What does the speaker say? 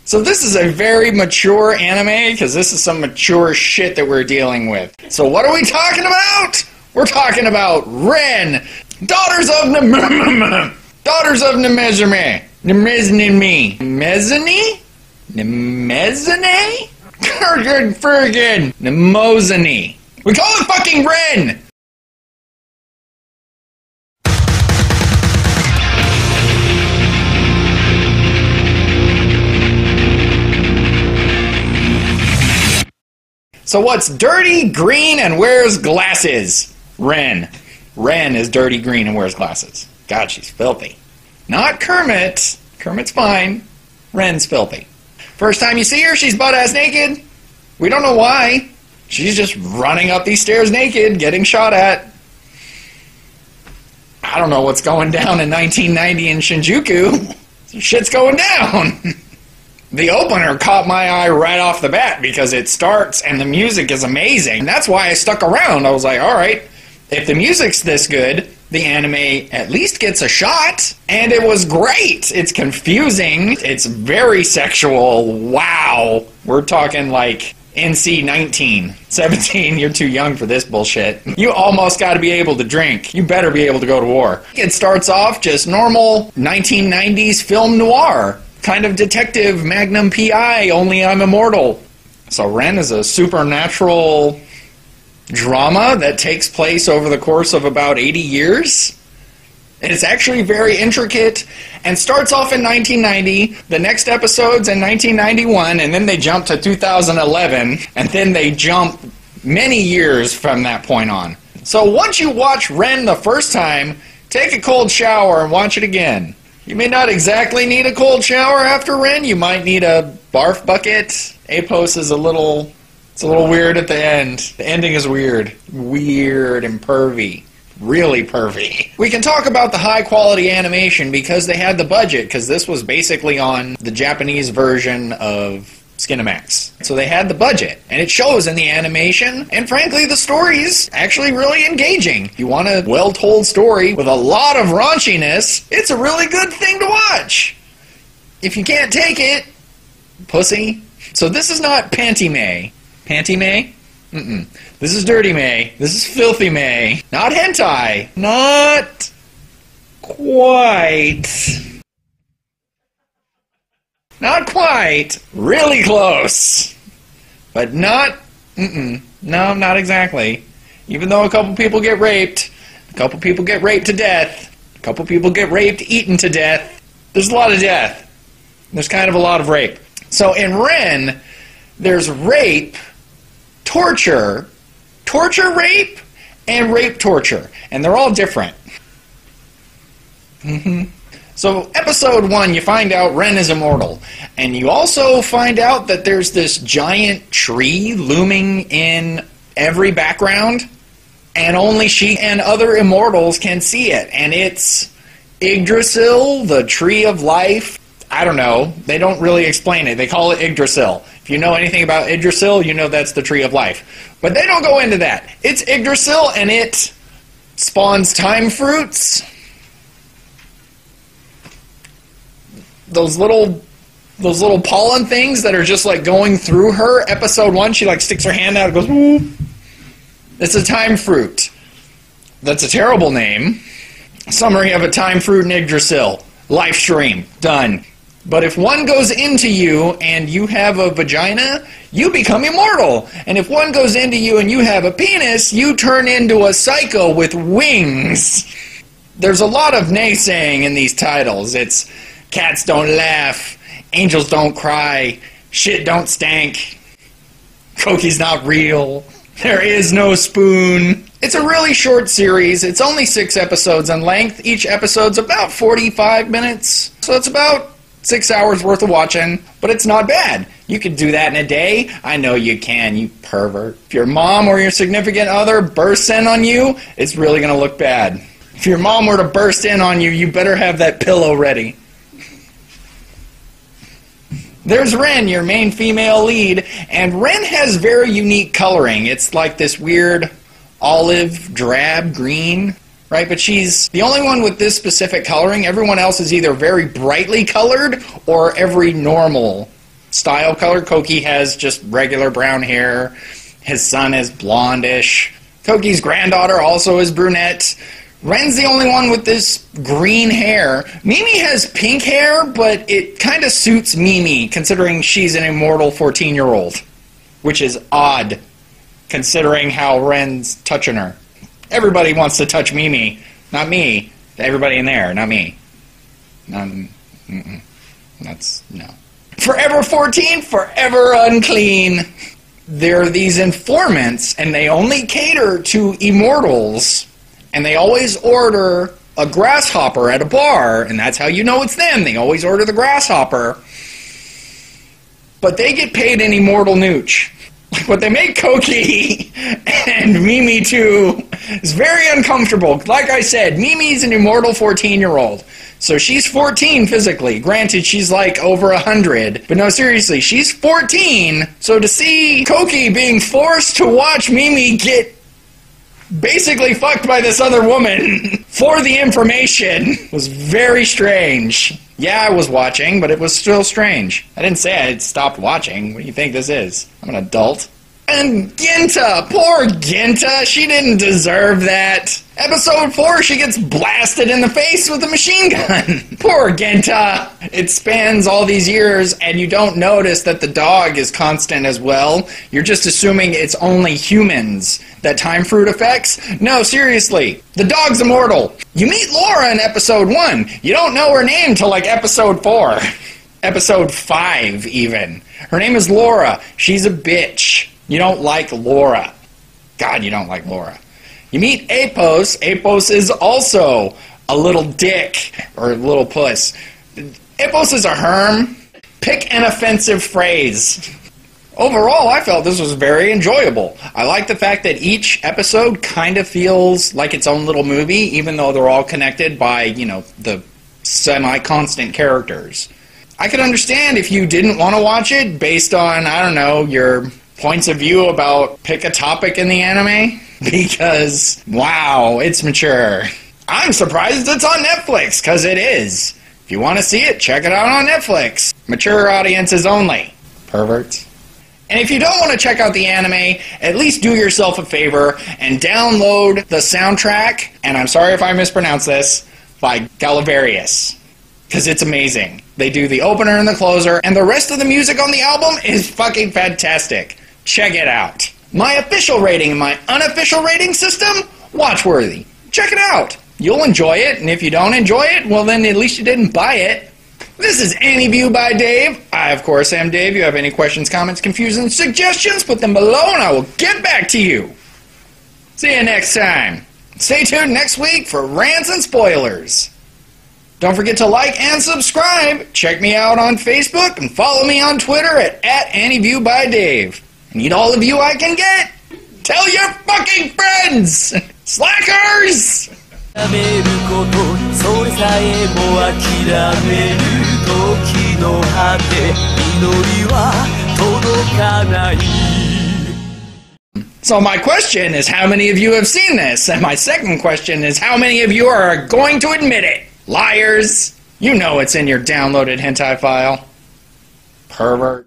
So this is a very mature anime, because this is some mature shit that we're dealing with. So what are we talking about? We're talking about RIN, Daughters of Mnemosyne. Mnemosyne. We call it fucking RIN! So what's dirty, green, and wears glasses? RIN. RIN is dirty, green, and wears glasses. God, she's filthy. Not Kermit. Kermit's fine. RIN's filthy. First time you see her, she's butt-ass naked. We don't know why. She's just running up these stairs naked, getting shot at. I don't know what's going down in 1990 in Shinjuku. Shit's going down. The opener caught my eye right off the bat because it starts and the music is amazing. And that's why I stuck around. I was like, alright, if the music's this good, the anime at least gets a shot. And it was great. It's confusing. It's very sexual. Wow. We're talking like NC-19. 17, you're too young for this bullshit. You almost got to be able to drink. You better be able to go to war. It starts off just normal 1990s film noir. Kind of detective, Magnum P.I., only I'm immortal. So RIN is a supernatural drama that takes place over the course of about 80 years. It's actually very intricate and starts off in 1990, the next episode's in 1991, and then they jump to 2011, and then they jump many years from that point on. So once you watch RIN the first time, take a cold shower and watch it again. You may not exactly need a cold shower after RIN. You might need a barf bucket. Apos is it's a little weird at the end. The ending is weird. Weird and pervy. Really pervy. We can talk about the high quality animation because they had the budget, because this was basically on the Japanese version of Skinamax. So they had the budget, and it shows in the animation, and frankly the story's actually really engaging. If you want a well-told story with a lot of raunchiness, it's a really good thing to watch. If you can't take it, pussy. So this is not Panty May. Panty May? Mm-mm. This is Dirty May. This is Filthy May. Not hentai. Not quite. Not quite. Really close. But not... No, not exactly. Even though a couple people get raped, a couple people get raped to death, a couple people get raped, eaten to death, there's a lot of death. There's kind of a lot of rape. So in RIN, there's rape, torture, torture rape, and rape torture. And they're all different. So, episode 1, you find out RIN is immortal. And you also find out that there's this giant tree looming in every background, and only she and other immortals can see it. And it's Yggdrasil, the tree of life. I don't know. They don't really explain it. They call it Yggdrasil. If you know anything about Yggdrasil, you know that's the tree of life. But they don't go into that. It's Yggdrasil, and it spawns time fruits. Those little pollen things that are just like going through her. Episode 1, she like sticks her hand out and goes, whoop. It's a time fruit. That's a terrible name. Summary of a time fruit in Yggdrasil. Live stream. Done. But if one goes into you and you have a vagina, you become immortal. And if one goes into you and you have a penis, you turn into a psycho with wings. There's a lot of naysaying in these titles. It's cats don't laugh, angels don't cry, shit don't stank, Koki's not real, there is no spoon. It's a really short series. It's only 6 episodes in length. Each episode's about 45 minutes. So it's about 6 hours worth of watching, but it's not bad. You could do that in a day. I know you can, you pervert. If your mom or your significant other bursts in on you, it's really going to look bad. If your mom were to burst in on you, you better have that pillow ready. There's RIN, your main female lead, and RIN has very unique coloring. It's like this weird olive, drab, green, right? But she's the only one with this specific coloring. Everyone else is either very brightly colored or every normal style color. Koki has just regular brown hair. His son is blondish. Koki's granddaughter also is brunette. Ren's the only one with this green hair. Mimi has pink hair, but it kind of suits Mimi, considering she's an immortal 14-year-old. Which is odd, considering how Ren's touching her. Everybody wants to touch Mimi. Not me. Everybody in there, not me. That's, no. Forever 14, forever unclean. There are these informants, and they only cater to immortals. And they always order a grasshopper at a bar, and that's how you know it's them. They always order the grasshopper. But they get paid an immortal nooch. Like what they make Koki and Mimi too is very uncomfortable. Like I said, Mimi's an immortal 14-year-old. So she's 14 physically. Granted, she's like over 100. But no, seriously, she's 14. So to see Koki being forced to watch Mimi get basically fucked by this other woman for the information was very strange. Yeah, I was watching, but it was still strange. I didn't say I had stopped watching. What do you think this is? I'm an adult. And Ginta! Poor Ginta! She didn't deserve that. Episode 4, she gets blasted in the face with a machine gun. Poor Ginta! It spans all these years, and you don't notice that the dog is constant as well. You're just assuming it's only humans that time fruit affects. No, seriously. The dog's immortal. You meet Laura in episode 1. You don't know her name till like episode 4. Episode 5, even. Her name is Laura. She's a bitch. You don't like Laura. God, you don't like Laura. You meet Apos. Apos is also a little dick, or a little puss. Apos is a herm. Pick an offensive phrase. Overall, I felt this was very enjoyable. I like the fact that each episode kind of feels like its own little movie, even though they're all connected by, you know, the semi-constant characters. I could understand if you didn't want to watch it based on, I don't know, your points of view about pick a topic in the anime, because, wow, it's mature. I'm surprised it's on Netflix, because it is. If you want to see it, check it out on Netflix. Mature audiences only. Perverts. And if you don't want to check out the anime, at least do yourself a favor and download the soundtrack, and I'm sorry if I mispronounce this, by Galavarius, because it's amazing. They do the opener and the closer, and the rest of the music on the album is fucking fantastic. Check it out. My official rating and my unofficial rating system, watchworthy. Check it out. You'll enjoy it, and if you don't enjoy it, well then at least you didn't buy it. This is AniView by Dave. I, of course, am Dave. If you have any questions, comments, confusions, suggestions, put them below and I will get back to you. See you next time. Stay tuned next week for rants and spoilers. Don't forget to like and subscribe. Check me out on Facebook and follow me on Twitter at AniView by Dave. I need all of you I can get. Tell your fucking friends! Slackers! やめることそれさえも諦める時の果て祈りは届かない So my question is how many of you have seen this? And my second question is how many of you are going to admit it? Liars! You know it's in your downloaded hentai file. Pervert.